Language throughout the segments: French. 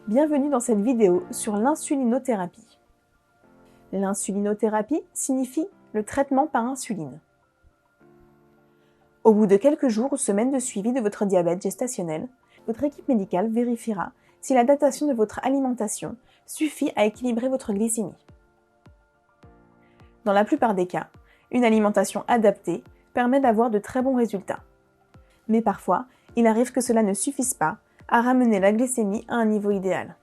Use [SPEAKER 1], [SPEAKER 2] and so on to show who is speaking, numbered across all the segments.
[SPEAKER 1] Bienvenue dans cette vidéo sur l'insulinothérapie. L'insulinothérapie signifie le traitement par insuline. Au bout de quelques jours ou semaines de suivi de votre diabète gestationnel, votre équipe médicale vérifiera si l'adaptation de votre alimentation suffit à équilibrer votre glycémie. Dans la plupart des cas, une alimentation adaptée permet d'avoir de très bons résultats. Mais parfois, il arrive que cela ne suffise pas à ramener la glycémie à un niveau idéal.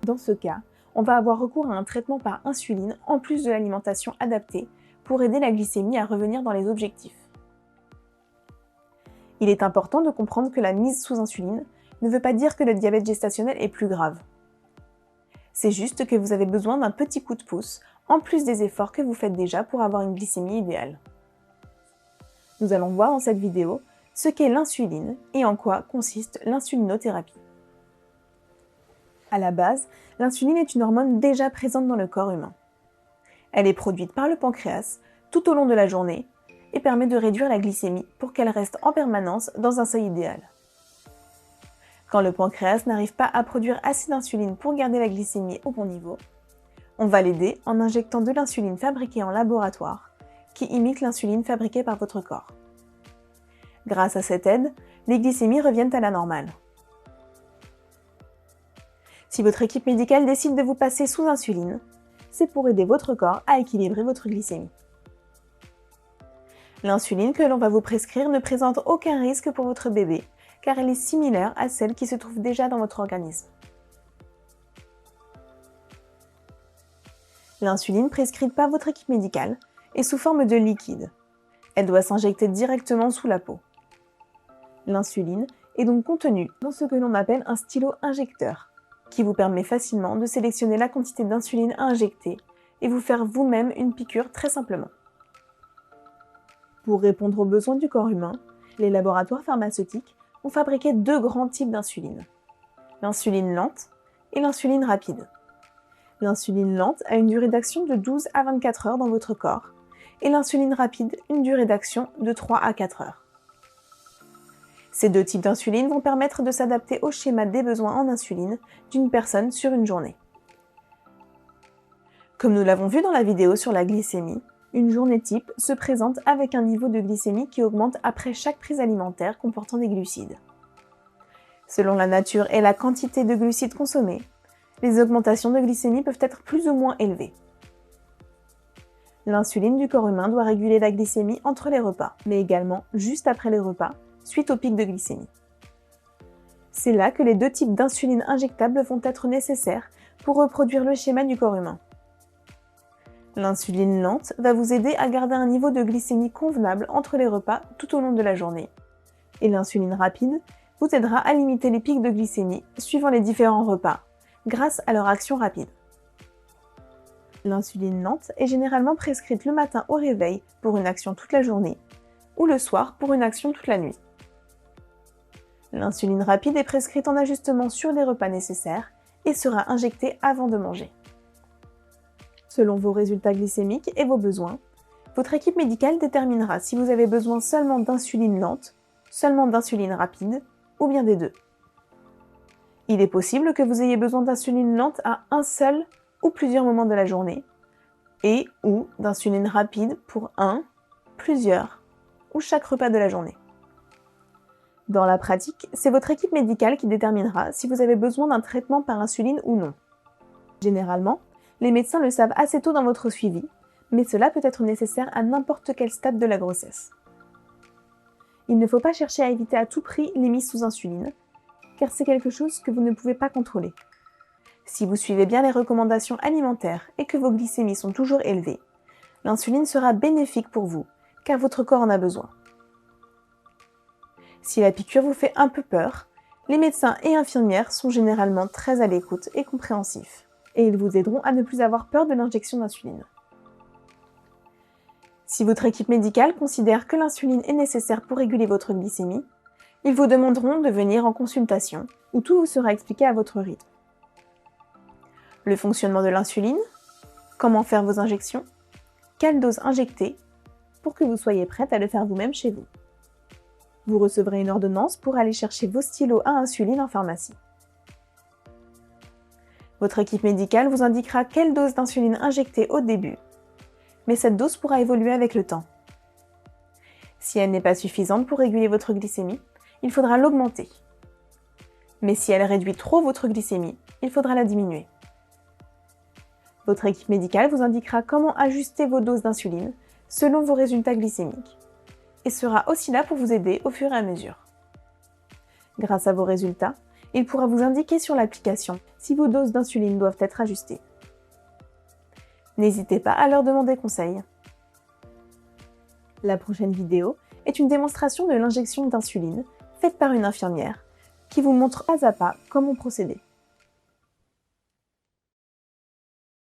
[SPEAKER 1] Dans ce cas, on va avoir recours à un traitement par insuline en plus de l'alimentation adaptée pour aider la glycémie à revenir dans les objectifs. Il est important de comprendre que la mise sous insuline ne veut pas dire que le diabète gestationnel est plus grave. C'est juste que vous avez besoin d'un petit coup de pouce en plus des efforts que vous faites déjà pour avoir une glycémie idéale. Nous allons voir dans cette vidéo ce qu'est l'insuline et en quoi consiste l'insulinothérapie. À la base, l'insuline est une hormone déjà présente dans le corps humain. Elle est produite par le pancréas tout au long de la journée et permet de réduire la glycémie pour qu'elle reste en permanence dans un seuil idéal. Quand le pancréas n'arrive pas à produire assez d'insuline pour garder la glycémie au bon niveau, on va l'aider en injectant de l'insuline fabriquée en laboratoire qui imite l'insuline fabriquée par votre corps. Grâce à cette aide, les glycémies reviennent à la normale. Si votre équipe médicale décide de vous passer sous insuline, c'est pour aider votre corps à équilibrer votre glycémie. L'insuline que l'on va vous prescrire ne présente aucun risque pour votre bébé, car elle est similaire à celle qui se trouve déjà dans votre organisme. L'insuline prescrite par votre équipe médicale est sous forme de liquide. Elle doit s'injecter directement sous la peau. L'insuline est donc contenue dans ce que l'on appelle un stylo injecteur, qui vous permet facilement de sélectionner la quantité d'insuline à injecter et vous faire vous-même une piqûre très simplement. Pour répondre aux besoins du corps humain, les laboratoires pharmaceutiques ont fabriqué deux grands types d'insuline, l'insuline lente et l'insuline rapide. L'insuline lente a une durée d'action de 12 à 24 heures dans votre corps et l'insuline rapide une durée d'action de 3 à 4 heures. Ces deux types d'insuline vont permettre de s'adapter au schéma des besoins en insuline d'une personne sur une journée. Comme nous l'avons vu dans la vidéo sur la glycémie, une journée type se présente avec un niveau de glycémie qui augmente après chaque prise alimentaire comportant des glucides. Selon la nature et la quantité de glucides consommés, les augmentations de glycémie peuvent être plus ou moins élevées. L'insuline du corps humain doit réguler la glycémie entre les repas, mais également juste après les repas, suite au pic de glycémie. C'est là que les deux types d'insuline injectable vont être nécessaires pour reproduire le schéma du corps humain. L'insuline lente va vous aider à garder un niveau de glycémie convenable entre les repas tout au long de la journée. Et l'insuline rapide vous aidera à limiter les pics de glycémie suivant les différents repas, grâce à leur action rapide. L'insuline lente est généralement prescrite le matin au réveil pour une action toute la journée, ou le soir pour une action toute la nuit. L'insuline rapide est prescrite en ajustement sur les repas nécessaires et sera injectée avant de manger. Selon vos résultats glycémiques et vos besoins, votre équipe médicale déterminera si vous avez besoin seulement d'insuline lente, seulement d'insuline rapide ou bien des deux. Il est possible que vous ayez besoin d'insuline lente à un seul ou plusieurs moments de la journée et ou d'insuline rapide pour un, plusieurs ou chaque repas de la journée. Dans la pratique, c'est votre équipe médicale qui déterminera si vous avez besoin d'un traitement par insuline ou non. Généralement, les médecins le savent assez tôt dans votre suivi, mais cela peut être nécessaire à n'importe quel stade de la grossesse. Il ne faut pas chercher à éviter à tout prix les mises sous insuline, car c'est quelque chose que vous ne pouvez pas contrôler. Si vous suivez bien les recommandations alimentaires et que vos glycémies sont toujours élevées, l'insuline sera bénéfique pour vous, car votre corps en a besoin. Si la piqûre vous fait un peu peur, les médecins et infirmières sont généralement très à l'écoute et compréhensifs, et ils vous aideront à ne plus avoir peur de l'injection d'insuline. Si votre équipe médicale considère que l'insuline est nécessaire pour réguler votre glycémie, ils vous demanderont de venir en consultation, où tout vous sera expliqué à votre rythme. Le fonctionnement de l'insuline, comment faire vos injections, quelle dose injecter, pour que vous soyez prête à le faire vous-même chez vous. Vous recevrez une ordonnance pour aller chercher vos stylos à insuline en pharmacie. Votre équipe médicale vous indiquera quelle dose d'insuline injecter au début, mais cette dose pourra évoluer avec le temps. Si elle n'est pas suffisante pour réguler votre glycémie, il faudra l'augmenter. Mais si elle réduit trop votre glycémie, il faudra la diminuer. Votre équipe médicale vous indiquera comment ajuster vos doses d'insuline selon vos résultats glycémiques et sera aussi là pour vous aider au fur et à mesure. Grâce à vos résultats, il pourra vous indiquer sur l'application si vos doses d'insuline doivent être ajustées. N'hésitez pas à leur demander conseil. La prochaine vidéo est une démonstration de l'injection d'insuline faite par une infirmière qui vous montre pas à pas comment procéder.